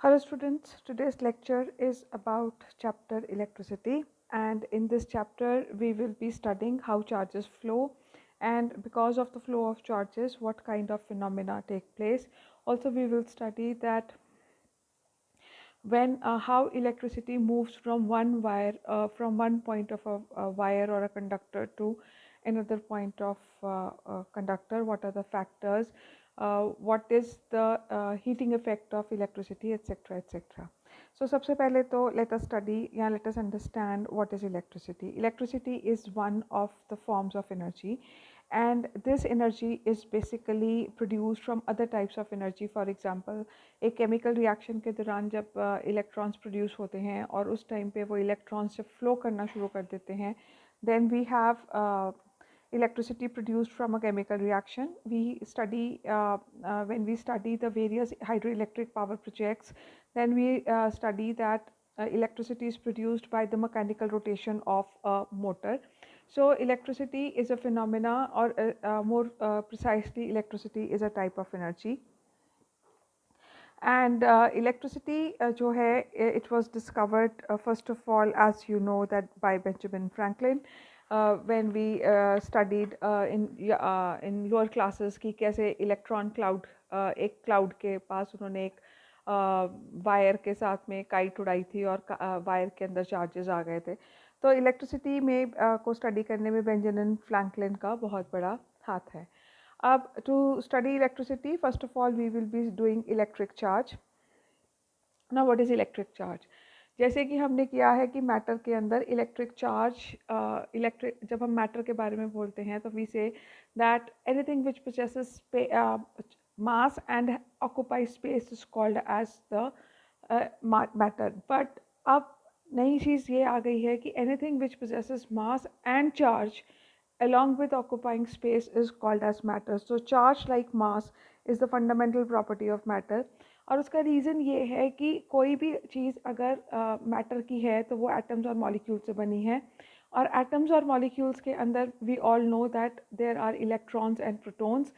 Hello students, today's lecture is about chapter electricity, and in this chapter we will be studying how charges flow, and because of the flow of charges what kind of phenomena take place. Also we will study that when how electricity moves from one wire from one point of a wire or a conductor to another point of conductor, what are the factors, what is the heating effect of electricity, etc etc. So सबसे पहले तो let us study या let us understand what is electricity. Electricity is one of the forms of energy, and this energy is basically produced from other types of energy. For example, एक chemical reaction के दौरान जब electrons produce होते हैं और उस time पे वो इलेक्ट्रॉन्स जब फ्लो करना शुरू कर देते हैं, then we have electricity produced from a chemical reaction. We study when we study the various hydroelectric power projects, then we study that electricity is produced by the mechanical rotation of a motor. So electricity is a phenomena, or more precisely electricity is a type of energy. And electricity जो है, it was discovered first of all, as you know, that by Benjamin Franklin, when we studied in lower classes कि कैसे electron cloud, एक cloud के पास उन्होंने एक wire के साथ में काइट उड़ाई थी और वायर के अंदर चार्जेस आ गए थे. तो इलेक्ट्रिसिटी में को स्टडी करने में बेंजामिन फ्रैंकलिन का बहुत बड़ा हाथ है. To study electricity, first of all we will be doing electric charge. Now what is electric charge? जैसे कि हमने किया है कि मैटर के अंदर इलेक्ट्रिक चार्ज, जब हम मैटर के बारे में बोलते हैं तो we say that anything which possesses mass and occupies space is called as the matter. But अब नई चीज़ ये आ गई है कि anything which possesses mass and charge along with occupying space is called as matter. So charge like mass is the fundamental property of matter. और उसका reason ये है कि कोई भी चीज़ अगर मैटर की है तो वो एटम्स और मॉलिक्यूल्स से बनी है, और एटम्स और मॉलिक्यूल्स के अंदर we all know that there are electrons and protons.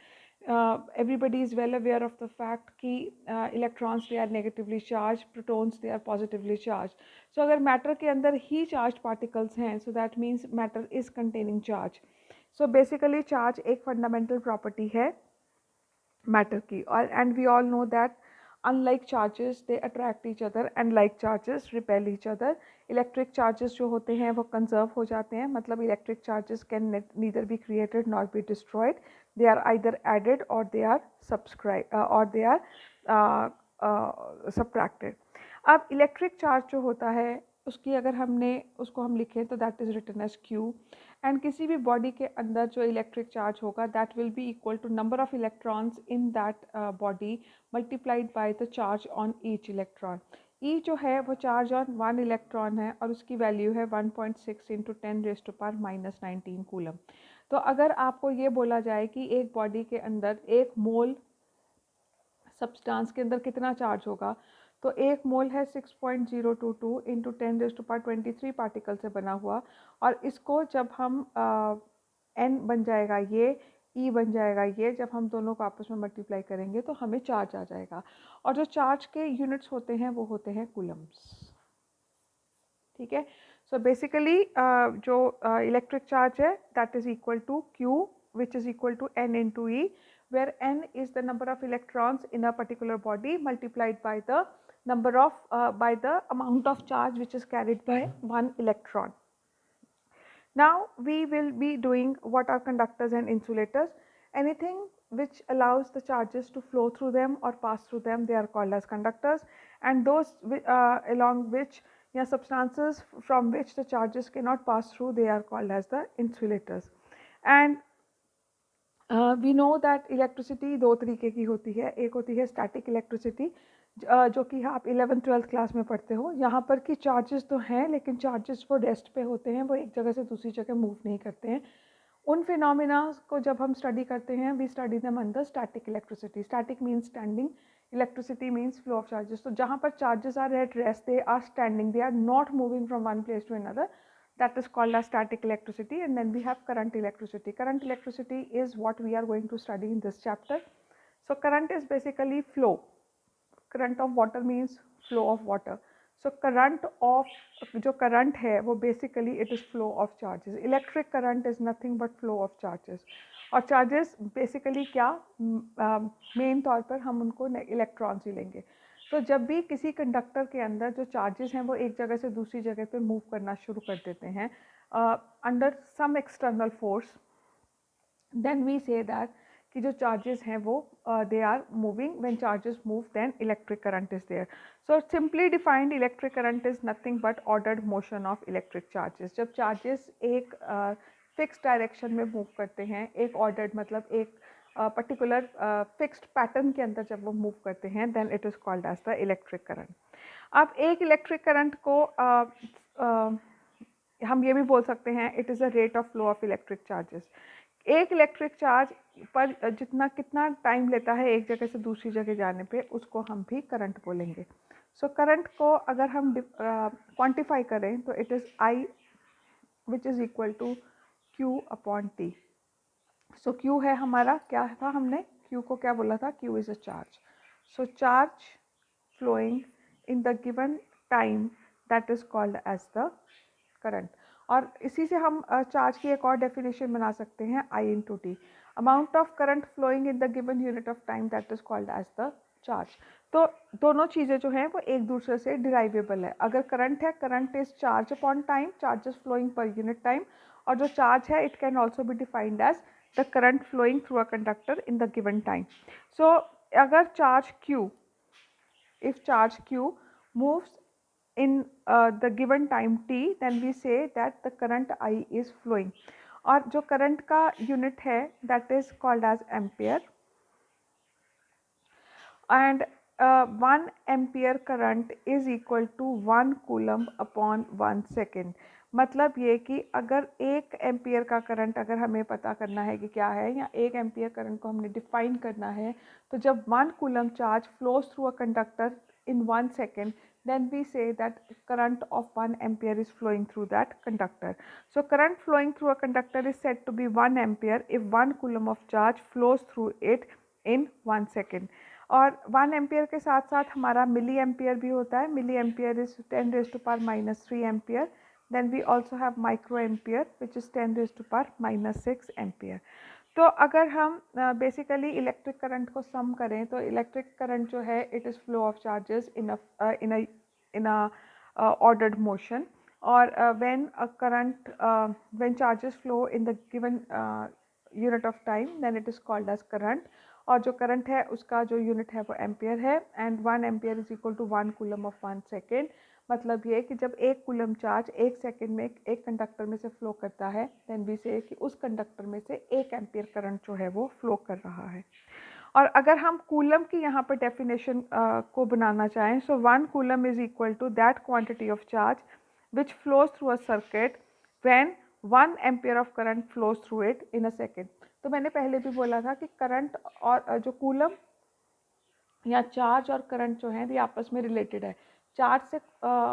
Everybody is well aware of the fact कि electrons they are negatively charged, protons they are positively charged. So अगर matter के अंदर ही charged particles हैं, so that means matter is containing charge. So basically charge एक fundamental property है matter की, और and we all know that unlike charges they attract each other and like charges repel each other. Electric charges जो होते हैं वो conserve हो जाते हैं, मतलब electric charges can neither be created nor be destroyed. They are either added or they are subtracted. अब electric charge जो होता है उसकी अगर हमने उसको हम लिखें तो that is written as Q. And किसी भी बॉडी के अंदर जो इलेक्ट्रिक चार्ज होगा that will be equal to number of electrons in that body multiplied by the charge on each electron. E जो है वो चार्ज ऑन वन इलेक्ट्रॉन है और उसकी वैल्यू है 1.6 इंटू 10⁻⁻19 कूलम. तो अगर आपको ये बोला जाए कि एक बॉडी के अंदर एक मोल सब्सटेंस के अंदर कितना चार्ज होगा, तो एक मोल है 6.022 इंटू 10⁻23 पार्टिकल से बना हुआ, और इसको जब हम n बन जाएगा ये, E बन जाएगा ये, जब हम दोनों को आपस में मल्टीप्लाई करेंगे तो हमें चार्ज आ जाएगा. और जो चार्ज के यूनिट्स होते हैं वो होते हैं कूलम्स. ठीक है. सो बेसिकली जो इलेक्ट्रिक चार्ज है that is equal to Q which is equal to n into E, where n is the number of electrons in a particular body multiplied by the number of by the amount of charge which is carried by one electron. Now we will be doing what are conductors and insulators. Anything which allows the charges to flow through them or pass through them, they are called as conductors, and those along which substances from which the charges cannot pass through, they are called as the insulators. And we know that electricity दो तरीके की होती है. एक होती है static electricity जो कि आप 11th-12th क्लास में पढ़ते हो. यहाँ पर कि चार्जेस तो हैं लेकिन चार्जेस वो रेस्ट पे होते हैं, वो एक जगह से दूसरी जगह मूव नहीं करते हैं. उन फिनोमिना को जब हम स्टडी करते हैं we study them under static electricity. Static means standing, electricity means flow of charges. तो जहाँ पर charges are at rest, they are standing, they are not moving from one place to another. That is called as static electricity. And then we have current electricity. Current electricity is what we are going to study in this chapter. So current is basically flow. Current of water means flow of water. So current of, जो current है वो basically it is flow of charges. Electric current is nothing but flow of charges. और charges basically क्या, main तौर पर हम उनको electrons ही लेंगे। तो जब भी किसी कंडक्टर के अंदर जो चार्जेस हैं वो एक जगह से दूसरी जगह पे मूव करना शुरू कर देते हैं under some external force, then we say that कि जो चार्जेस हैं वो they are moving, when charges move then electric current is there. So simply defined electric current is nothing but ordered motion of electric charges. जब charges एक fix direction में move करते हैं, एक ऑर्डर्ड मतलब एक पर्टिकुलर फिक्स्ड पैटर्न के अंदर जब वो मूव करते हैं, then it is called as the electric current. अब एक इलेक्ट्रिक करंट को हम ये भी बोल सकते हैं it is a rate of flow of electric charges. एक इलेक्ट्रिक चार्ज पर जितना कितना टाइम लेता है एक जगह से दूसरी जगह जाने पे, उसको हम भी करंट बोलेंगे। सो करंट को अगर हम क्वांटिफाई करें तो it is I which is equal to Q upon T. सो क्यू है हमारा, क्या था हमने क्यू को क्या बोला था, Q is a charge. So charge flowing in the given time that is called as the current। और इसी से हम चार्ज की एक और डेफिनेशन बना सकते हैं, I into T, amount of current flowing in the given unit of time that is called as the charge. तो दोनों चीज़ें जो हैं वो एक दूसरे से डिराइवेबल है। अगर करंट है, current is charge upon time, charges flowing per unit time. और जो चार्ज है it can also be defined as the current flowing through a conductor in the given time. So अगर charge Q, if charge Q moves in the given time t, then we say that the current I is flowing। और जो current का unit है that is called as ampere, and 1 ampere current is equal to 1 coulomb upon 1 second। मतलब ये कि अगर 1 ampere का current अगर हमें पता करना है कि क्या है, या 1 एम्पियर करंट को हमने डिफाइन करना है, तो जब 1 coulomb charge flows through a conductor in 1 second, then we say that current of 1 ampere is flowing through that conductor। So current flowing through a conductor is said to be 1 ampere if 1 coulomb of charge flows through it in 1 second। और 1 ampere के साथ साथ हमारा milli ampere भी होता है। Milli ampere is 10 raised to power minus 3 ampere. Then we also have micro ampere which is 10 raised to power minus 6 ampere. तो अगर हम बेसिकली इलेक्ट्रिक करंट को सम करें तो इलेक्ट्रिक करंट जो है it is flow of charges in a ordered motion. और when a current when charges flow in the given unit of time, then it is called as current. और जो current है उसका जो यूनिट है वो एम्पियर है, and 1 ampere is equal to 1 coulomb of 1 second. मतलब ये कि जब 1 कूलम चार्ज 1 सेकेंड में एक कंडक्टर में से फ्लो करता है, देन वी से कि उस कंडक्टर में से 1 एम्पियर करंट जो है वो फ्लो कर रहा है। और अगर हम कूलम की यहाँ पर डेफिनेशन को बनाना चाहें, so 1 coulomb is equal to that quantity of charge which flows through a circuit when 1 ampere of current flows through it in a second. तो मैंने पहले भी बोला था कि करंट और जो कूलम या चार्ज और करंट जो है ये आपस में रिलेटेड है। चार्ज से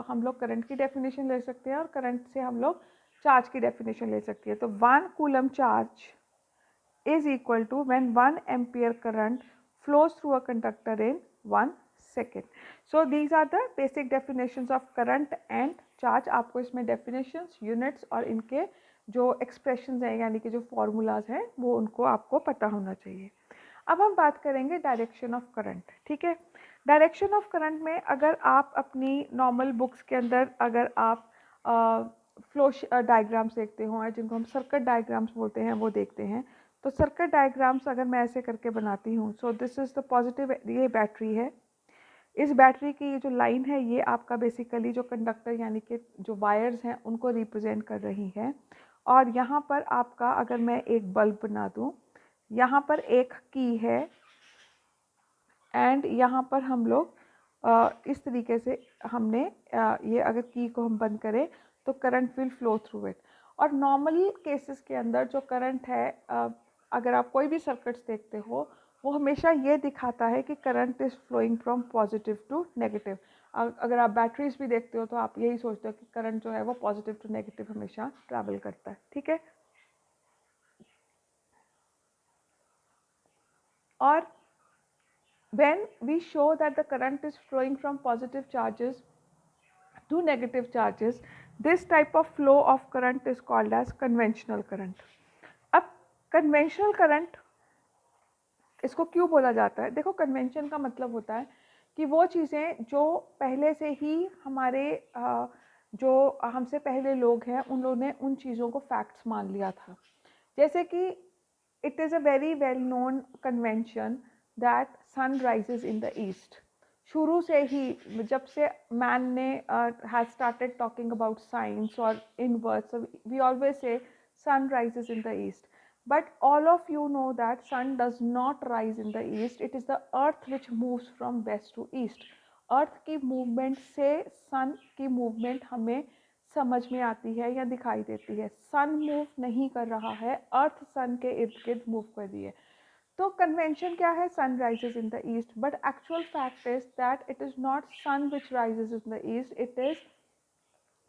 हम लोग करंट की डेफिनेशन ले सकते हैं और करंट से हम लोग चार्ज की डेफिनेशन ले सकते हैं। तो 1 coulomb charge is equal to when 1 ampere current flows through a conductor in 1 second। So these are the basic definitions of current and charge। आपको इसमें definitions, units और इनके जो expressions हैं यानी कि जो formulas हैं वो उनको आपको पता होना चाहिए। अब हम बात करेंगे डायरेक्शन ऑफ करंट। ठीक है, डायरेक्शन ऑफ करंट में अगर आप अपनी नॉर्मल बुक्स के अंदर अगर आप फ्लो डायग्राम्स देखते हो, जिनको हम सर्किट डायग्राम्स बोलते हैं, वो देखते हैं, तो सर्किट डायग्राम्स अगर मैं ऐसे करके बनाती हूँ, सो दिस इज़ द पॉजिटिव, ये बैटरी है। इस बैटरी की ये जो लाइन है ये आपका बेसिकली जो कंडक्टर यानी कि जो वायर्स हैं उनको रिप्रेजेंट कर रही है। और यहाँ पर आपका अगर मैं एक बल्ब बना दूँ, यहाँ पर एक की है, एंड यहाँ पर हम लोग इस तरीके से हमने ये अगर की को हम बंद करें तो current will flow through it. और नॉर्मल केसेस के अंदर जो करंट है, अगर आप कोई भी सर्किट्स देखते हो, वो हमेशा ये दिखाता है कि current is flowing from positive to negative. अगर आप बैटरीज भी देखते हो तो आप यही सोचते हो कि करंट जो है वो पॉजिटिव टू नेगेटिव हमेशा ट्रैवल करता है। ठीक है, और when we show that the current is flowing from positive charges to negative charges, this type of flow of current is called as conventional current. अब conventional current इसको क्यों बोला जाता है? देखो, कन्वेंशन का मतलब होता है कि वो चीज़ें जो पहले से ही हमारे जो हमसे पहले लोग हैं उन लोगों ने उन चीज़ों को फैक्ट्स मान लिया था। जैसे कि it is a very well known convention that sun rises in the east. शुरू से ही जब से मैन ने has started talking about science और in words, we always say sun rises in the east. But all of you know that sun does not rise in the east. It is the earth which moves from west to east. अर्थ की movement से सन की movement हमें समझ में आती है या दिखाई देती है. सन मूव नहीं कर रहा है, अर्थ सन के इर्द गिर्द मूव कर रही है. तो कन्वेंशन क्या है? Sun rises in the east. But actual fact is that it is not sun which rises in the east, it is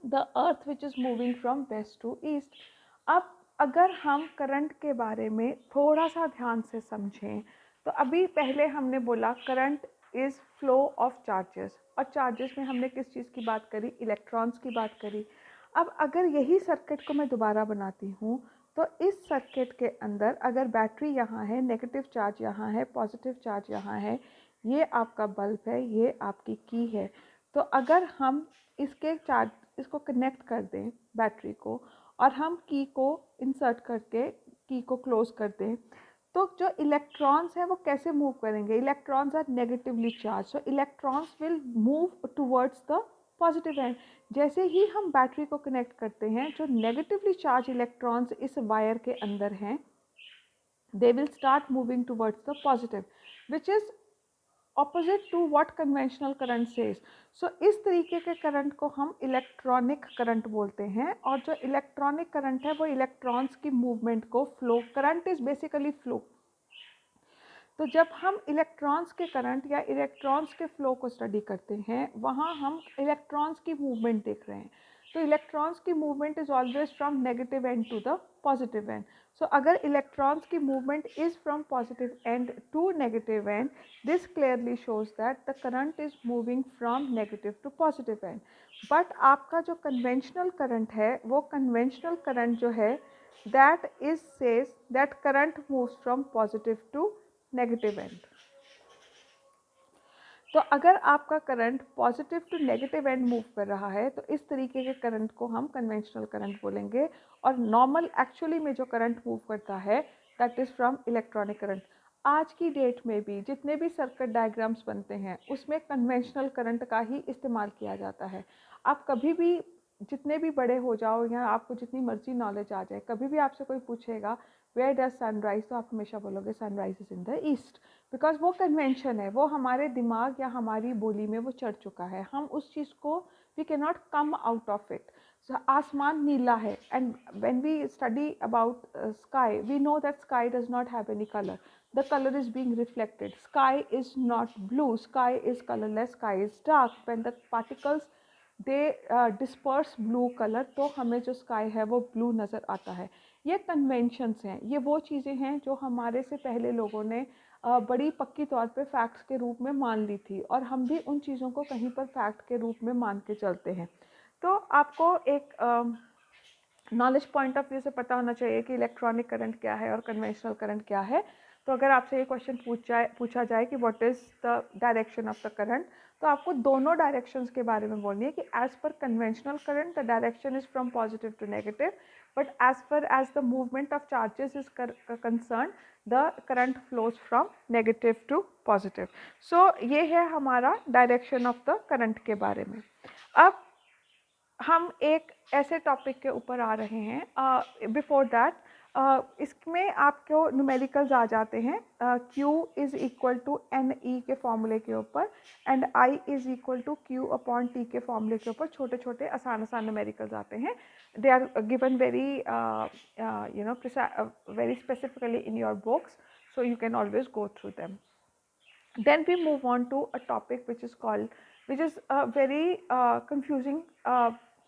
the earth which is moving from west to east. अब अगर हम current के बारे में थोड़ा सा ध्यान से समझें तो अभी पहले हमने बोला current is flow of charges, और चार्जेस में हमने किस चीज़ की बात करी? इलेक्ट्रॉन्स की बात करी. अब अगर यही सर्किट को मैं दोबारा बनाती हूँ तो इस सर्किट के अंदर अगर बैटरी यहाँ है, नेगेटिव चार्ज यहाँ है, पॉजिटिव चार्ज यहाँ है, ये आपका बल्ब है, ये आपकी की है. तो अगर हम इसको कनेक्ट कर दें बैटरी को और हम की को इंसर्ट करके की को क्लोज कर दें, तो जो इलेक्ट्रॉन्स हैं वो कैसे मूव करेंगे? Electrons are negatively charge, so electrons will move towards the positive end. जैसे ही हम बैटरी को कनेक्ट करते हैं, जो नेगेटिवली चार्ज इलेक्ट्रॉन्स इस वायर के अंदर हैं, they will start moving towards the positive, which is opposite to what conventional current says. So इस तरीके के करंट को हम इलेक्ट्रॉनिक करंट बोलते हैं, और जो इलेक्ट्रॉनिक करंट है वो इलेक्ट्रॉन्स की मूवमेंट को flow, current is basically flow. तो जब हम इलेक्ट्रॉन्स के करंट या इलेक्ट्रॉन्स के फ्लो को स्टडी करते हैं, वहाँ हम इलेक्ट्रॉन्स की मूवमेंट देख रहे हैं. तो इलेक्ट्रॉन्स की movement is always from negative end to the positive end. So अगर इलेक्ट्रॉन्स की movement is from positive end to negative end, this clearly shows that the current is moving from negative to positive end. But आपका जो conventional current है, वो conventional current जो है that is says that current moves from positive to negative end. तो अगर आपका current positive to negative end move कर रहा है तो इस तरीके के करंट को हम कन्वेंशनल करंट बोलेंगे. और नॉर्मल एक्चुअली में जो करंट मूव करता है that is from electronic current. आज की डेट में भी जितने भी सर्किट डायग्राम्स बनते हैं उसमें कन्वेंशनल करंट का ही इस्तेमाल किया जाता है. आप कभी भी जितने भी बड़े हो जाओ या आपको जितनी मर्जी नॉलेज आ जाए, कभी भी आपसे कोई पूछेगा वेयर डज सनराइज, तो आप हमेशा बोलोगे sunrise is in the east. Because वो कन्वेंशन है, वो हमारे दिमाग या हमारी बोली में वो चढ़ चुका है. हम उस चीज़ को we can not come out of it. आसमान नीला है, and when we study about sky we know that sky does not have any colour. The color is being reflected. Sky is not blue. Sky is colorless. Sky is dark. When the particles they disperse blue color, तो हमें जो sky है वो blue नज़र आता है. ये conventions हैं, ये वो चीज़ें हैं जो हमारे से पहले लोगों ने बड़ी पक्की तौर पे फैक्ट्स के रूप में मान ली थी, और हम भी उन चीज़ों को कहीं पर फैक्ट के रूप में मान के चलते हैं. तो आपको एक नॉलेज पॉइंट ऑफ व्यू से पता होना चाहिए कि इलेक्ट्रॉनिक करंट क्या है और कन्वेंशनल करंट क्या है. तो अगर आपसे ये क्वेश्चन पूछा जाए कि what is the direction of the current, तो आपको दोनों डायरेक्शंस के बारे में बोलनी है कि as per conventional current the direction is from positive to negative, but as per as the movement of charges is concern the current flows from negative to positive. So ये है हमारा डायरेक्शन ऑफ द करंट के बारे में. अब हम एक ऐसे टॉपिक के ऊपर आ रहे हैं. बिफोर दैट इसमें आपको न्यूमेरिकल्स आ जाते हैं. Q is equal to N E के फॉर्मूले के ऊपर, and I is equal to Q upon T के फॉर्मूले के ऊपर छोटे छोटे आसान न्यूमेरिकल्स आते हैं. They are given very very specifically in your books, so you can always go through them. Then we move on to a topic which is a very confusing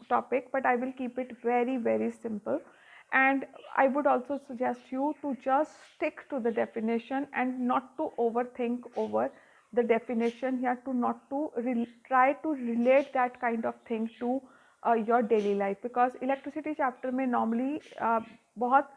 topic, but I will keep it very, very simple. And I would also suggest you to just stick to the definition and not to overthink over the definition या to not to try to relate that kind of thing to your daily life, because electricity chapter में normally बहुत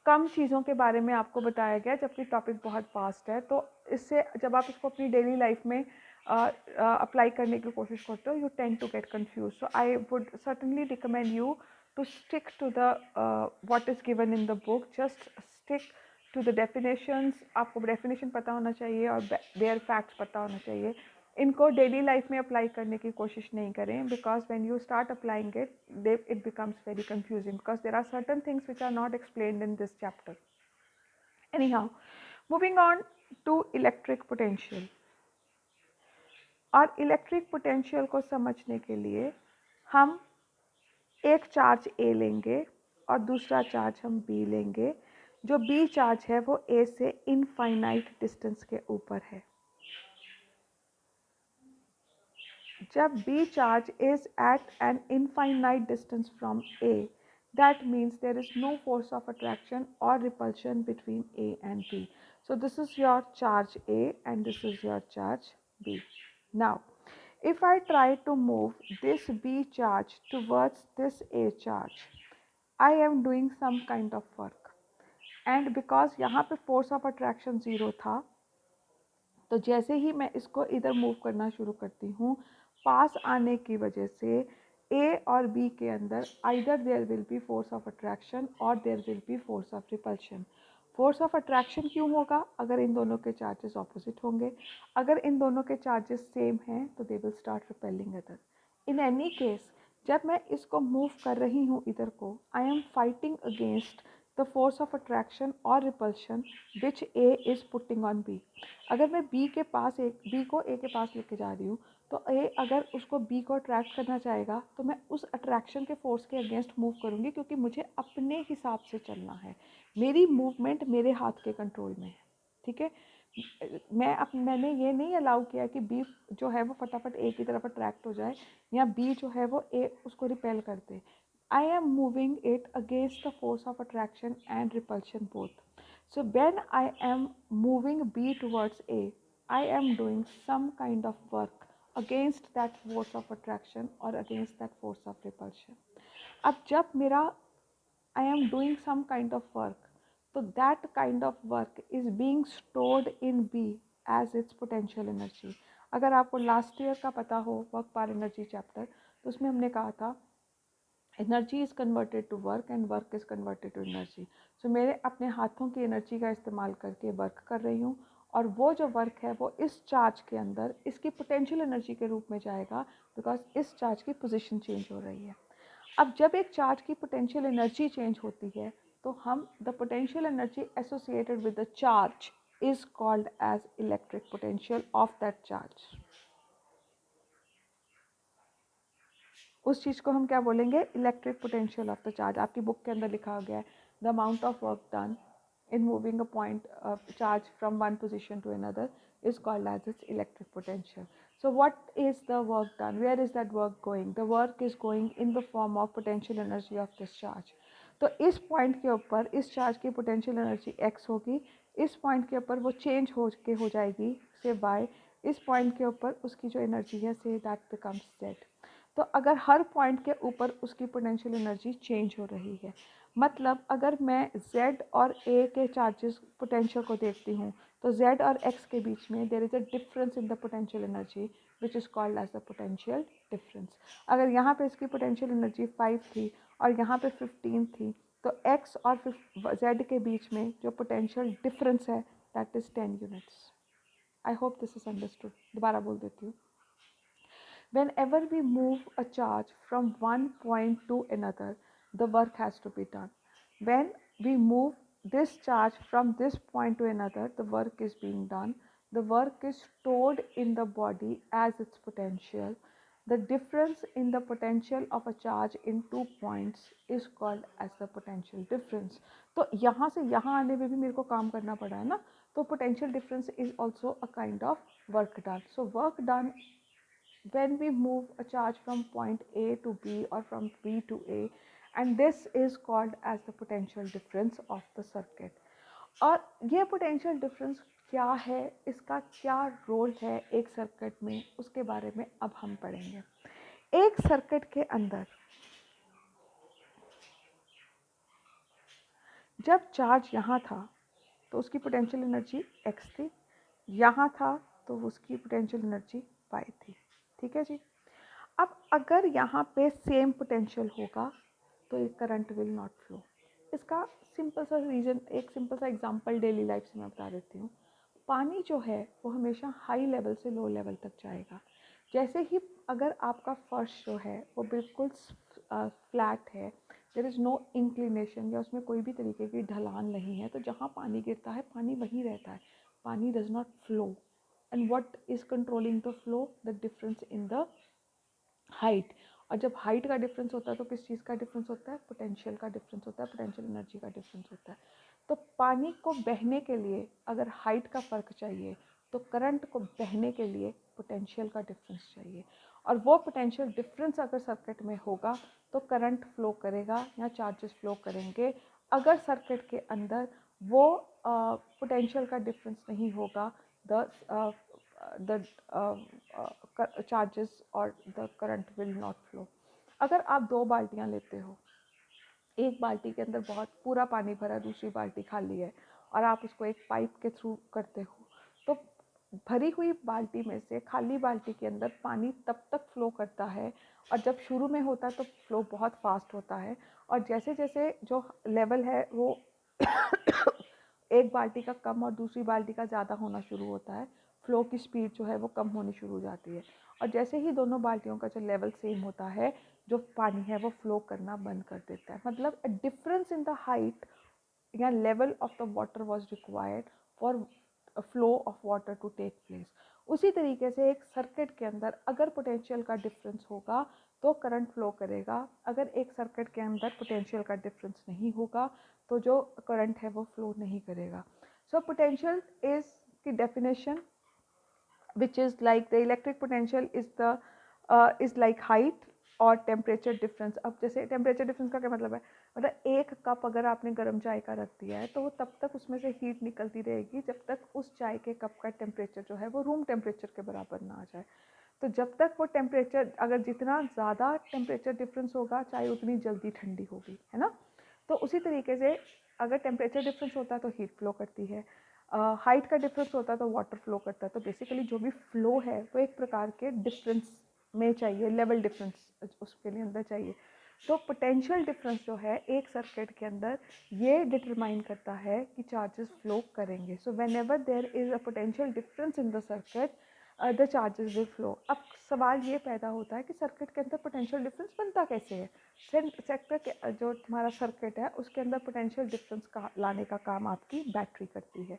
कम चीज़ों के बारे में आपको बताया गया, जबकि टॉपिक बहुत वास्ट है। तो इससे जब आप इसको अपनी डेली लाइफ में अप्लाई करने की कोशिश करते हो, you tend to get confuse. So I would certainly recommend you to stick to the what is given in the book, just stick to the definitions। आपको definition पता होना चाहिए और bare facts पता होना चाहिए। इनको daily life में apply करने की कोशिश नहीं करें, because when you start applying it becomes very confusing, because there are certain things which are not explained in this chapter। Anyhow, moving on to electric potential। और इलेक्ट्रिक पोटेंशियल को समझने के लिए हम एक चार्ज ए लेंगे और दूसरा चार्ज हम बी लेंगे। जो बी चार्ज है वो ए से इनफाइनाइट डिस्टेंस के ऊपर है। जब B charge is at an infinite distance from A, that means there is no force of attraction or repulsion between A and B. So this is your charge A and this is your charge B. Now, if I try to move this B charge towards this A charge, I am doing some kind of work, and because यहाँ पे force of attraction 0 था, तो जैसे ही मैं इसको इधर move करना शुरू करती हूँ, पास आने की वजह से ए और बी के अंदर either there will be force of attraction और there will be force of repulsion. Force of attraction क्यों होगा? अगर इन दोनों के चार्जेस ऑपोजिट होंगे। अगर इन दोनों के चार्जेस सेम हैं तो they will start repelling other. In any case, जब मैं इसको मूव कर रही हूँ इधर को, I am fighting against the force of attraction और repulsion which A is putting on B. अगर मैं बी को ए के पास लेके जा रही हूँ, तो ए अगर उसको बी को अट्रैक्ट करना चाहेगा तो मैं उस अट्रैक्शन के फोर्स के अगेंस्ट मूव करूँगी, क्योंकि मुझे अपने हिसाब से चलना है। मेरी मूवमेंट मेरे हाथ के कंट्रोल में है, ठीक है। मैंने ये नहीं अलाउ किया कि बी जो है वो फटाफट ए की तरफ अट्रैक्ट हो जाए या बी जो है वो ए उसको रिपेल कर दे। I am moving it against the force of attraction and repulsion both. So when I am moving B towards A, I am doing some kind of work against that force of attraction or against that force of repulsion. अब जब मेरा I am doing some kind of work, so that kind of work is being stored in B as its potential energy। अगर आपको last year का पता हो work पार energy chapter, तो उसमें हमने कहा था energy is converted to work and work is converted to energy. So मेरे अपने हाथों की एनर्जी का इस्तेमाल करके वर्क कर रही हूँ, और वो जो वर्क है वो इस चार्ज के अंदर इसकी पोटेंशियल एनर्जी के रूप में जाएगा, बिकॉज इस चार्ज की पोजीशन चेंज हो रही है। अब जब एक चार्ज की पोटेंशियल एनर्जी चेंज होती है, तो हम the potential energy associated with the charge is called as electric potential of that charge. उस चीज़ को हम क्या बोलेंगे? Electric potential of the charge. आपकी बुक के अंदर लिखा गया है the amount of work done in moving a point charge from one position to another is called as its electric potential. So what is the work done? Where is that work going? The work is going in the form of potential energy of this charge. तो इस point के ऊपर इस charge की potential energy x होगी, इस point के ऊपर वो चेंज हो जाएगी से y, इस पॉइंट के ऊपर उसकी जो एनर्जी है से दैट बिकम्स z। तो अगर हर पॉइंट के ऊपर उसकी पोटेंशियल एनर्जी चेंज हो रही है, मतलब अगर मैं z और a के चार्जेस पोटेंशियल को देखती हूँ, तो z और x के बीच में there is a difference in the potential energy which is called as the potential difference. अगर यहाँ पे इसकी पोटेंशियल एनर्जी 5 थी और यहाँ पे 15 थी, तो x और z के बीच में जो पोटेंशियल डिफरेंस है that is 10 units. I hope this is understood. दोबारा बोल देती हूँ। Whenever we move a charge from one point to another, the work has to be done. When we move this charge from this point to another, the work is being done. The work is stored in the body as its potential. The difference in the potential of a charge in 2 points is called as the potential difference. तो यहाँ से यहाँ आने में भी मेरे को काम करना पड़ा है ना, तो potential difference is also a kind of work done. So work done when we move a charge from point A to B or from B to A, and this is called as the potential difference of the circuit. और ये potential difference क्या है, इसका क्या role है एक circuit में, उसके बारे में अब हम पढ़ेंगे। एक सर्किट के अंदर जब चार्ज यहाँ था तो उसकी पोटेंशियल एनर्जी x थी, यहाँ था तो उसकी पोटेंशियल एनर्जी y थी। ठीक है जी। अब अगर यहाँ पे सेम पोटेंशियल होगा तो एक करंट विल नॉट फ्लो। इसका सिंपल सा रीज़न, एक सिंपल सा एग्जांपल डेली लाइफ से मैं बता देती हूँ। पानी जो है वो हमेशा हाई लेवल से लो लेवल तक जाएगा। जैसे ही अगर आपका फर्श जो है वो बिल्कुल फ्लैट है, देयर इज़ नो इंक्लिनेशन, या उसमें कोई भी तरीके की ढलान नहीं है, तो जहाँ पानी गिरता है पानी वहीं रहता है, पानी does not flow. And what is controlling the flow? The difference in the height. और जब हाइट का डिफरेंस होता है तो किस चीज़ का डिफरेंस होता है? पोटेंशियल का डिफरेंस होता है, पोटेंशियल एनर्जी का डिफरेंस होता है। तो पानी को बहने के लिए अगर हाइट का फ़र्क चाहिए तो करंट को बहने के लिए पोटेंशियल का डिफरेंस चाहिए, और वो पोटेंशियल डिफरेंस अगर सर्किट में होगा तो करंट फ्लो करेगा या चार्जेस फ्लो करेंगे। अगर सर्किट के अंदर वो पोटेंशियल का डिफरेंस नहीं होगा, द चार्जेस और the current will not flow. अगर आप दो बाल्टियाँ लेते हो, एक बाल्टी के अंदर बहुत पूरा पानी भरा, दूसरी बाल्टी खाली है, और आप उसको एक पाइप के थ्रू करते हो, तो भरी हुई बाल्टी में से खाली बाल्टी के अंदर पानी तब तक फ्लो करता है, और जब शुरू में होता है तो फ्लो बहुत फास्ट होता है, और जैसे जैसे जो लेवल है वो एक बाल्टी का कम और दूसरी बाल्टी का ज़्यादा होना शुरू होता है, फ्लो की स्पीड जो है वो कम होनी शुरू हो जाती है। और जैसे ही दोनों बाल्टियों का जो लेवल सेम होता है, जो पानी है वो फ्लो करना बंद कर देता है। मतलब a difference in the height या level of the water was required for flow of water to take place. उसी तरीके से एक सर्किट के अंदर अगर पोटेंशियल का डिफरेंस होगा तो करंट फ्लो करेगा, अगर एक सर्किट के अंदर पोटेंशियल का डिफरेंस नहीं होगा तो जो करंट है वो फ्लो नहीं करेगा। सो पोटेंशियल इज की definition which is like the electric potential is like height और टेम्परेचर डिफरेंस। अब जैसे टेम्परेचर डिफरेंस का क्या मतलब है? मतलब एक कप अगर आपने गर्म चाय का रख दिया है तो वो तब तक उसमें से हीट निकलती रहेगी जब तक उस चाय के कप का टेम्परेचर जो है वो रूम टेम्परेचर के बराबर ना आ जाए। तो जब तक वो टेम्परेचर, अगर जितना ज़्यादा टेम्परेचर डिफरेंस होगा चाय उतनी जल्दी ठंडी होगी, है ना। तो उसी तरीके से अगर टेम्परेचर डिफरेंस होता है तो हीट फ्लो करती है, हाइट का डिफरेंस होता है तो वाटर फ्लो करता है। तो बेसिकली जो भी फ्लो है वो एक प्रकार के डिफरेंस में चाहिए, लेवल डिफरेंस उसके लिए अंदर चाहिए। तो पोटेंशियल डिफरेंस जो है एक सर्किट के अंदर ये डिटरमाइन करता है कि चार्जेस फ्लो करेंगे। So whenever there is a potential difference in the circuit the charges will flow. अब सवाल ये पैदा होता है कि सर्किट के अंदर पोटेंशियल डिफरेंस बनता कैसे है? सेक्टर के जो तुम्हारा सर्किट है उसके अंदर पोटेंशियल डिफरेंस का लाने का काम आपकी बैटरी करती है।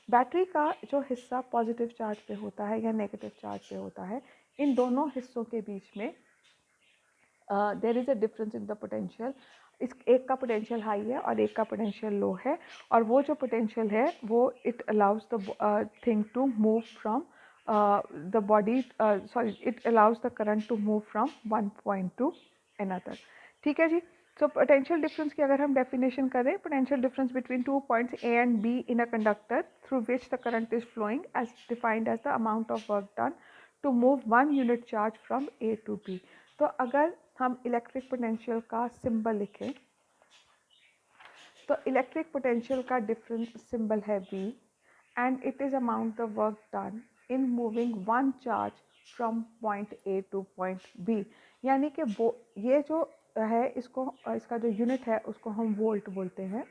बैटरी का जो हिस्सा पॉजिटिव चार्ज पे होता है या नेगेटिव चार्ज पे होता है, इन दोनों हिस्सों के बीच में there is a difference in the potential. इस एक का पोटेंशियल हाई है और एक का पोटेंशियल लो है, और वो जो पोटेंशियल है वो it allows the thing to move from the body, sorry, it allows the current to move from one point to another. ठीक है जी। सो पोटेंशियल डिफरेंस की अगर हम डेफिनेशन करें, potential difference between 2 points A and B in a conductor through which the current is flowing as defined as the amount of work done to move 1 unit charge from A to B. तो अगर हम electric potential का symbol लिखें तो electric potential का difference symbol है V, and it is amount the work done in moving one charge from point A to point B। यानी कि वो ये जो है इसको, इसका जो यूनिट है उसको हम वोल्ट बोलते हैं।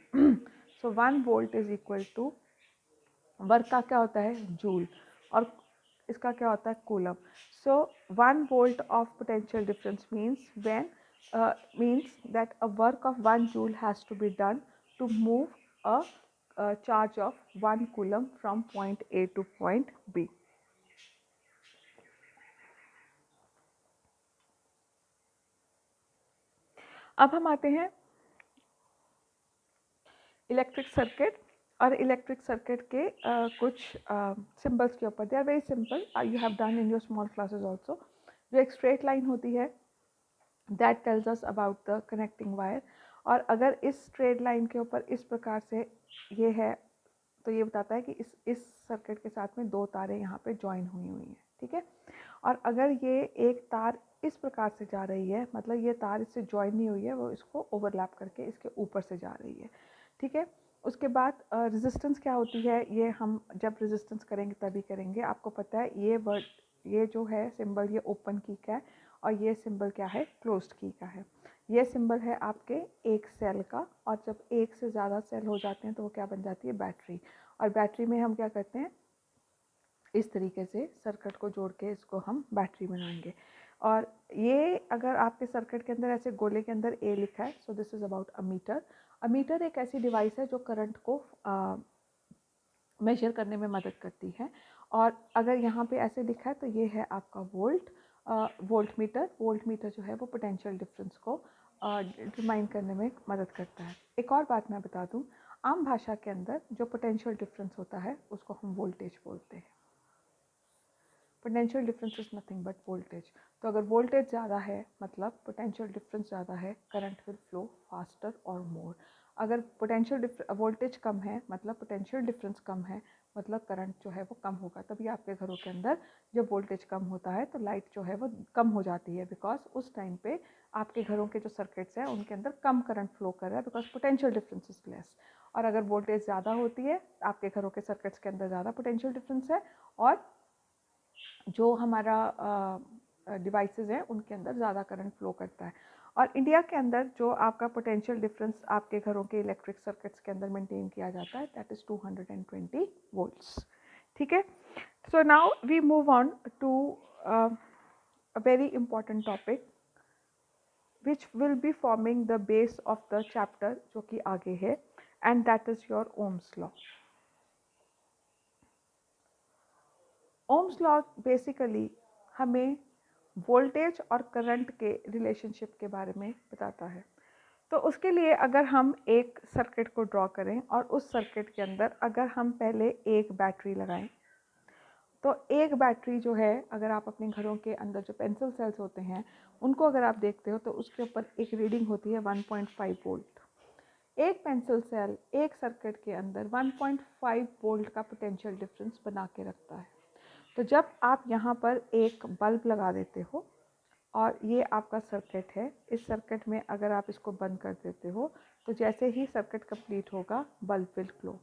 So 1 volt is equal to, work का क्या होता है? जूल, और इसका क्या होता है? Coulomb. So 1 volt of potential difference means when means that a work of 1 joule has to be done to move a charge of 1 coulomb from point A to point B. अब हम आते हैं electric circuit, और electric circuit के कुछ symbols के ऊपर। They are very simple, you have done in your small classes also. जो एक स्ट्रेट लाइन होती है that tells us about the connecting wire, और अगर इस स्ट्रेट लाइन के ऊपर इस प्रकार से ये है तो ये बताता है कि इस सर्किट के साथ में 2 तारें यहाँ पे जॉइन हुई हैं, ठीक है। और अगर ये एक तार इस प्रकार से जा रही है, मतलब ये तार इससे जॉइन नहीं हुई है, वो इसको ओवरलैप करके इसके ऊपर से जा रही है, ठीक है। उसके बाद रेजिस्टेंस क्या होती है, ये हम जब रेजिस्टेंस करेंगे तभी करेंगे। आपको पता है ये वर्ड, ये जो है सिंबल, ये ओपन की का है और ये सिंबल क्या है, क्लोज्ड की का है। ये सिंबल है आपके एक सेल का, और जब एक से ज़्यादा सेल हो जाते हैं तो वो क्या बन जाती है, बैटरी। और बैटरी में हम क्या करते हैं, इस तरीके से सर्किट को जोड़ के इसको हम बैटरी बनाएंगे। और ये अगर आपके सर्किट के अंदर ऐसे गोले के अंदर ए लिखा है, so this is about a meter. A meter एक ऐसी डिवाइस है जो करंट को मेजर करने में मदद करती है। और अगर यहाँ पे ऐसे लिखा है तो ये है आपका वोल्ट, वोल्ट मीटर जो है वो पोटेंशियल डिफरेंस को डिटरमाइन करने में मदद करता है। एक और बात मैं बता दूँ, आम भाषा के अंदर जो पोटेंशियल डिफरेंस होता है उसको हम वोल्टेज बोलते हैं। Potential difference is nothing but voltage. तो अगर वोल्टेज ज़्यादा है मतलब पोटेंशियल डिफरेंस ज़्यादा है, करंट विल फ्लो फास्टर और मोर। अगर पोटेंशियल वोल्टेज कम है मतलब पोटेंशियल डिफरेंस कम है, मतलब करंट जो है वो कम होगा। तभी आपके घरों के अंदर जब वोल्टेज कम होता है तो लाइट जो है वो कम हो जाती है, बिकॉज उस टाइम पे आपके घरों के जो सर्किट्स हैं उनके अंदर कम करंट फ्लो कर रहा है, because potential difference is less. और अगर वोल्टेज ज़्यादा होती है, आपके घरों के सर्किट्स के अंदर ज़्यादा पोटेंशियल डिफरेंस है, और जो हमारा डिवाइसेस हैं उनके अंदर ज़्यादा करंट फ्लो करता है। और इंडिया के अंदर जो आपका पोटेंशियल डिफरेंस आपके घरों के इलेक्ट्रिक सर्किट्स के अंदर मेंटेन किया जाता है, दैट इज़ 220 वोल्ट्स, ठीक है। So now we move on to a very important topic which will be forming the base of the chapter जो कि आगे है, and that is your Ohm's law. Ohm's law basically हमें voltage और current के relationship के बारे में बताता है। तो उसके लिए अगर हम एक सर्किट को ड्रॉ करें और उस सर्किट के अंदर अगर हम पहले एक बैटरी लगाएं, तो एक बैटरी जो है, अगर आप अपने घरों के अंदर जो पेंसिल सेल्स होते हैं उनको अगर आप देखते हो तो उसके ऊपर एक रीडिंग होती है 1.5 वोल्ट। एक पेंसिल सेल एक सर्किट के अंदर 1.5 वोल्ट का पोटेंशियल डिफरेंस बना के रखता है। तो जब आप यहाँ पर एक बल्ब लगा देते हो और ये आपका सर्किट है, इस सर्किट में अगर आप इसको बंद कर देते हो तो जैसे ही सर्किट कंप्लीट होगा बल्ब विल ग्लो।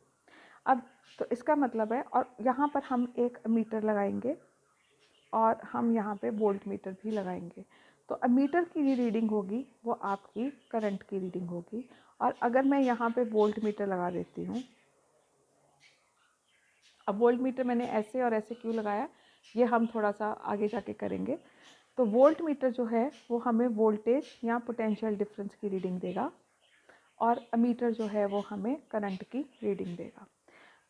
अब तो इसका मतलब है, और यहाँ पर हम एक मीटर लगाएंगे और हम यहाँ पे वोल्ट मीटर भी लगाएंगे। तो मीटर की रीडिंग होगी वो आपकी करंट की रीडिंग होगी। और अगर मैं यहाँ पे वोल्ट मीटर लगा देती हूँ, अब वोल्ट मीटर मैंने ऐसे और ऐसे क्यों लगाया, ये हम थोड़ा सा आगे जाके करेंगे। तो वोल्ट मीटर जो है वो हमें वोल्टेज या पोटेंशियल डिफरेंस की रीडिंग देगा, और मीटर जो है वो हमें करंट की रीडिंग देगा।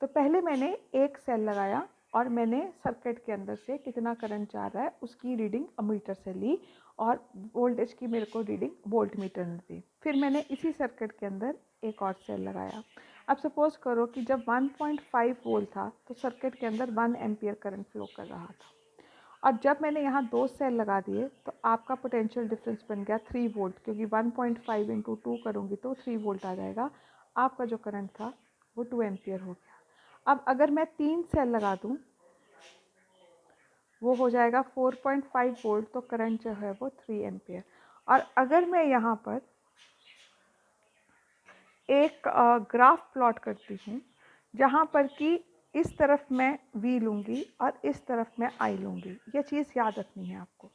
तो पहले मैंने एक सेल लगाया और मैंने सर्किट के अंदर से कितना करंट जा रहा है उसकी रीडिंग मीटर से ली, और वोल्टेज की मेरे को रीडिंग वोल्ट मीटर ने दी। फिर मैंने इसी सर्किट के अंदर एक और सेल लगाया। अब सपोज करो कि जब 1.5 वोल्ट था तो सर्किट के अंदर 1 एम्पियर करंट फ्लो कर रहा था, और जब मैंने यहाँ 2 सेल लगा दिए तो आपका पोटेंशियल डिफरेंस बन गया 3 वोल्ट, क्योंकि 1.5 इंटू 2 करूँगी तो 3 वोल्ट आ जाएगा। आपका जो करंट था वो 2 एम्पियर हो गया। अब अगर मैं 3 सेल लगा दूँ वो हो जाएगा 4.5 वोल्ट, तो करंट जो है वो 3 एम्पियर। और अगर मैं यहाँ पर एक ग्राफ प्लॉट करती हूँ जहाँ पर कि इस तरफ मैं V लूँगी और इस तरफ मैं I लूँगी, ये चीज़ याद रखनी है आपको।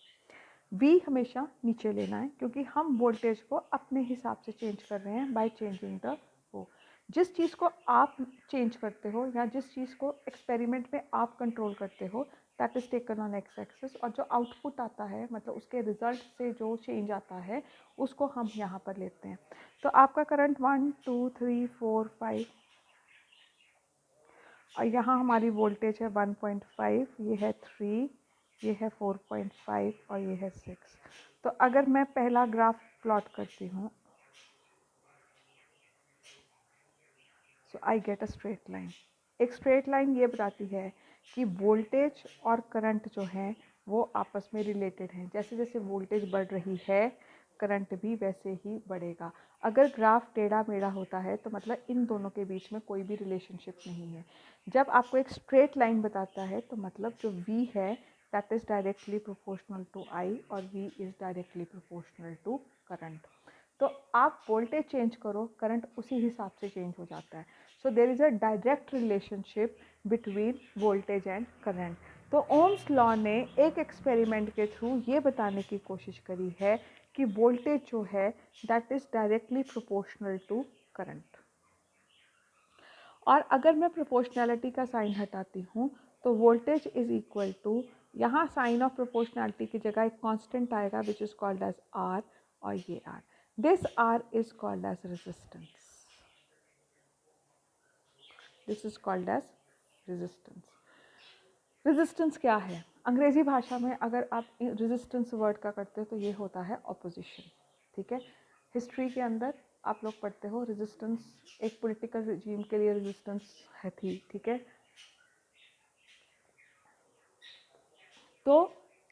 V हमेशा नीचे लेना है क्योंकि हम वोल्टेज को अपने हिसाब से चेंज कर रहे हैं बाय चेंजिंग द वो। जिस चीज़ को आप चेंज करते हो या जिस चीज़ को एक्सपेरिमेंट में आप कंट्रोल करते हो, that is taken on x axis, और जो आउटपुट आता है मतलब उसके रिजल्ट से जो चेंज आता है उसको हम यहाँ पर लेते हैं। तो आपका करंट 1 2 3 4 5, और यहाँ हमारी वोल्टेज है 1.5, ये है 3, ये है 4.5 और ये है 6। तो अगर मैं पहला ग्राफ प्लॉट करती हूँ, so I get a straight line. एक स्ट्रेट लाइन ये बताती है कि वोल्टेज और करंट जो हैं वो आपस में रिलेटेड हैं। जैसे जैसे वोल्टेज बढ़ रही है करंट भी वैसे ही बढ़ेगा। अगर ग्राफ टेढ़ा मेढ़ा होता है तो मतलब इन दोनों के बीच में कोई भी रिलेशनशिप नहीं है। जब आपको एक स्ट्रेट लाइन बताता है तो मतलब जो V है that is directly proportional to I और V is directly proportional to current. तो आप वोल्टेज चेंज करो, करंट उसी हिसाब से चेंज हो जाता है। So there is a direct relationship between voltage and current. तो ओम्स लॉ ने एक एक्सपेरिमेंट के थ्रू ये बताने की कोशिश करी है कि वोल्टेज जो है that is directly proportional to current. और अगर मैं प्रोपोर्शनैलिटी का साइन हटाती हूँ तो वोल्टेज इज़ इक्वल टू, यहाँ साइन ऑफ प्रोपोर्शनैलिटी की जगह एक कांस्टेंट आएगा which is called as R, और ये R, this R is called as resistance, this is called as resistance. Resistance क्या है? अंग्रेज़ी भाषा में अगर आप रेजिस्टेंस वर्ड का करते हो तो ये होता है ऑपोजिशन, ठीक है। हिस्ट्री के अंदर आप लोग पढ़ते हो रेजिस्टेंस एक पॉलिटिकल रिजीम के लिए रेजिस्टेंस है थी, ठीक है। तो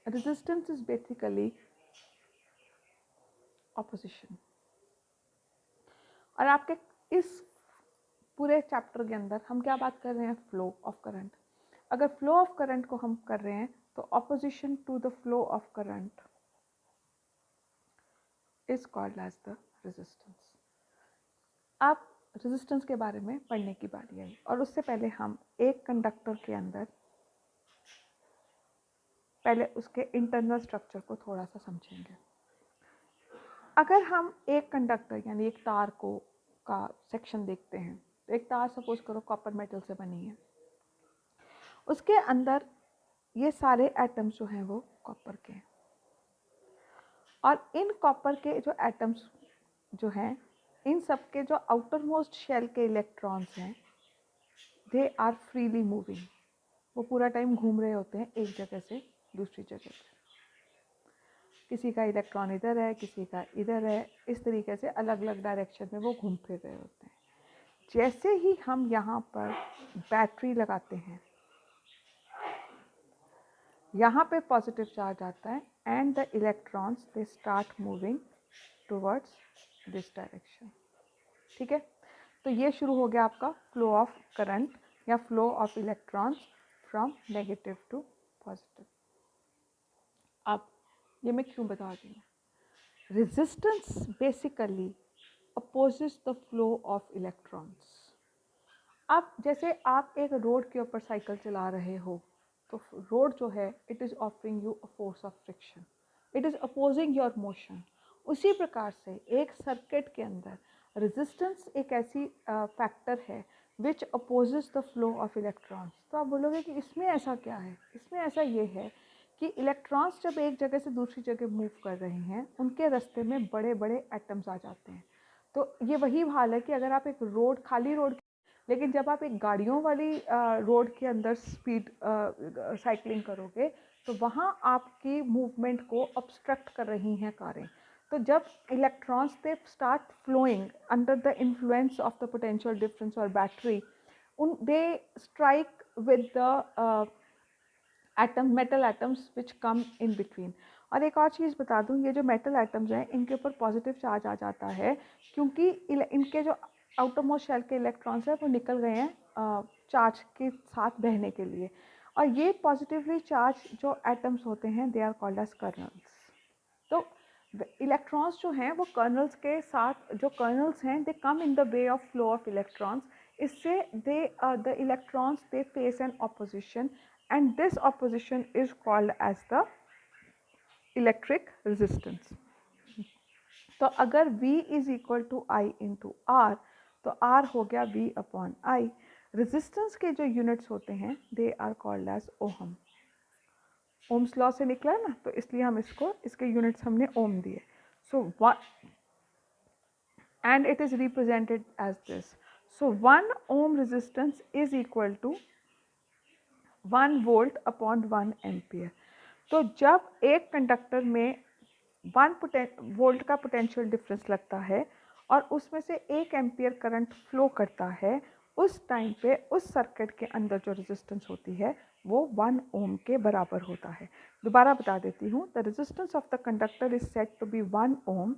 रेजिस्टेंस इज बेसिकली ऑपोजिशन। और आपके इस पूरे चैप्टर के अंदर हम क्या बात कर रहे हैं? Flow of current. अगर फ्लो ऑफ करंट को हम कर रहे हैं तो opposition to the flow of current is called as the resistance. आप रेजिस्टेंस के बारे में पढ़ने की बारी आई, और उससे पहले हम एक कंडक्टर के अंदर पहले उसके इंटरनल स्ट्रक्चर को थोड़ा सा समझेंगे। अगर हम एक कंडक्टर यानी एक तार को का सेक्शन देखते हैं, तो एक तार सपोज करो कॉपर मेटल से बनी है, उसके अंदर ये सारे एटम्स जो हैं वो कॉपर के हैं, और इन कॉपर के जो एटम्स जो हैं, इन सब के जो आउटर मोस्ट शेल के इलेक्ट्रॉन्स हैं दे आर फ्रीली मूविंग, वो पूरा टाइम घूम रहे होते हैं एक जगह से दूसरी जगह पे। किसी का इलेक्ट्रॉन इधर है, किसी का इधर है, इस तरीके से अलग अलग डायरेक्शन में वो घूम फिर रहे होते हैं। जैसे ही हम यहाँ पर बैटरी लगाते हैं, यहाँ पे पॉजिटिव चार्ज आता है and the electrons they start moving towards this direction, ठीक है। तो ये शुरू हो गया आपका फ्लो ऑफ करंट या flow of electrons from negative to positive. अब ये मैं क्यों बता रही हूँ? Resistance basically opposes the flow of electrons. अब जैसे आप एक रोड के ऊपर साइकिल चला रहे हो, तो रोड जो है it is offering you a force of friction, it is opposing your motion. उसी प्रकार से एक सर्किट के अंदर रेजिस्टेंस एक ऐसी फैक्टर है विच opposes the flow of electrons. तो आप बोलोगे कि इसमें ऐसा क्या है? इसमें ऐसा ये है कि इलेक्ट्रॉन्स जब एक जगह से दूसरी जगह मूव कर रहे हैं, उनके रास्ते में बड़े बड़े एटम्स आ जाते हैं। तो ये वही हाल है कि अगर आप एक रोड, खाली रोड, लेकिन जब आप एक गाड़ियों वाली रोड के अंदर स्पीड साइकिलिंग करोगे तो वहाँ आपकी मूवमेंट को ऑब्स्ट्रक्ट कर रही हैं कारें। तो जब electrons they start flowing under the influence of the potential difference और बैटरी, उन they strike with the atom metal atoms which come in between. और एक और चीज़ बता दूं, ये जो मेटल एटम्स हैं इनके ऊपर पॉजिटिव चार्ज आ जाता है क्योंकि इनके जो आउटर मोस्ट शेल के इलेक्ट्रॉन्स हैं वो निकल गए हैं चार्ज के साथ बहने के लिए। और ये पॉजिटिवली चार्ज जो एटम्स होते हैं they are called as kernels. तो इलेक्ट्रॉन्स जो हैं वो कर्नल्स के साथ, जो कर्नल्स हैं they come in the way of flow of electrons. इससे they the electrons they face an opposition and this opposition is called as the electric resistance. तो अगर V is equal to I into R, तो R हो गया V upon I। Resistance के जो units होते हैं they are called as ohm. Ohm's law से निकला ना, तो इसलिए हम इसके यूनिट्स हमने ओम दिए। सो and it is represented as this. So 1 ohm resistance is equal to 1 volt upon 1 ampere. तो जब एक कंडक्टर में 1 वोल्ट का पोटेंशियल डिफरेंस लगता है और उसमें से 1 एम्पियर करंट फ्लो करता है, उस टाइम पे उस सर्किट के अंदर जो रेजिस्टेंस होती है वो 1 ओम के बराबर होता है। दोबारा बता देती हूँ, the resistance of the conductor is said to be 1 ohm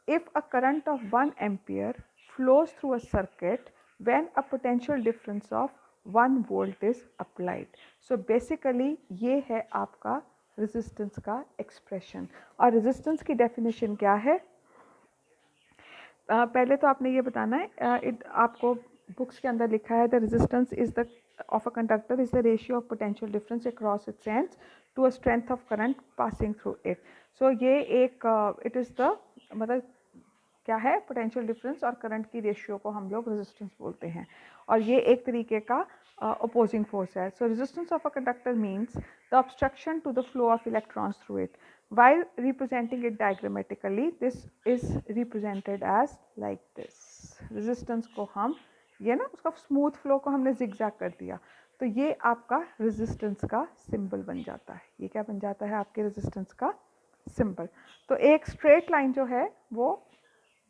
if a current of 1 ampere flows through a circuit when a potential difference of 1 volt is applied. So basically ये है आपका resistance का expression। और resistance की definition क्या है? पहले तो आपने ये बताना है, आपको बुक्स के अंदर लिखा है the resistance is the of a conductor is the ratio of potential difference across its ends to a strength of current passing through it. So ये एक इट इज़ द मतलब क्या है, पोटेंशियल डिफरेंस और करंट की ratio को हम लोग रेजिस्टेंस बोलते हैं, और ये एक तरीके का अपोजिंग फोर्स है। So resistance of a conductor means the obstruction to the flow of electrons through it. While representing it diagrammatically, this is represented as like this. Resistance को हम ये ना उसका स्मूथ फ्लो को हमने zigzag कर दिया, तो ये आपका रेजिस्टेंस का सिंबल बन जाता है। ये क्या बन जाता है, आपके रेजिस्टेंस का सिंबल। तो एक स्ट्रेट लाइन जो है वो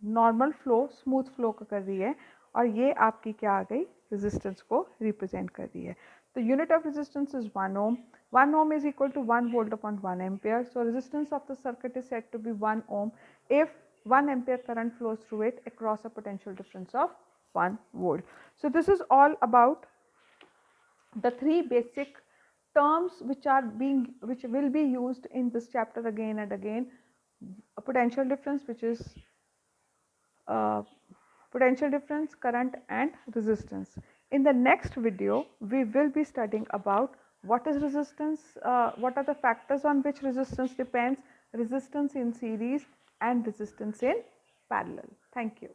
नॉर्मल फ्लो स्मूथ फ्लो को कर रही है, और ये आपकी क्या आ गई, रेजिस्टेंस को रिप्रेजेंट कर रही है। तो unit of resistance is 1 ohm. 1 ohm is equal to 1 volt upon 1 ampere. So resistance of the circuit is said to be 1 ohm if 1 ampere current flows through it across a potential difference of 1 volt. So this is all about the three basic terms which will be used in this chapter again and again. A potential difference, which is potential difference, current and resistance. In the next video we will be studying about what is resistance, what are the factors on which resistance depends, resistance in series and resistance in parallel. Thank you.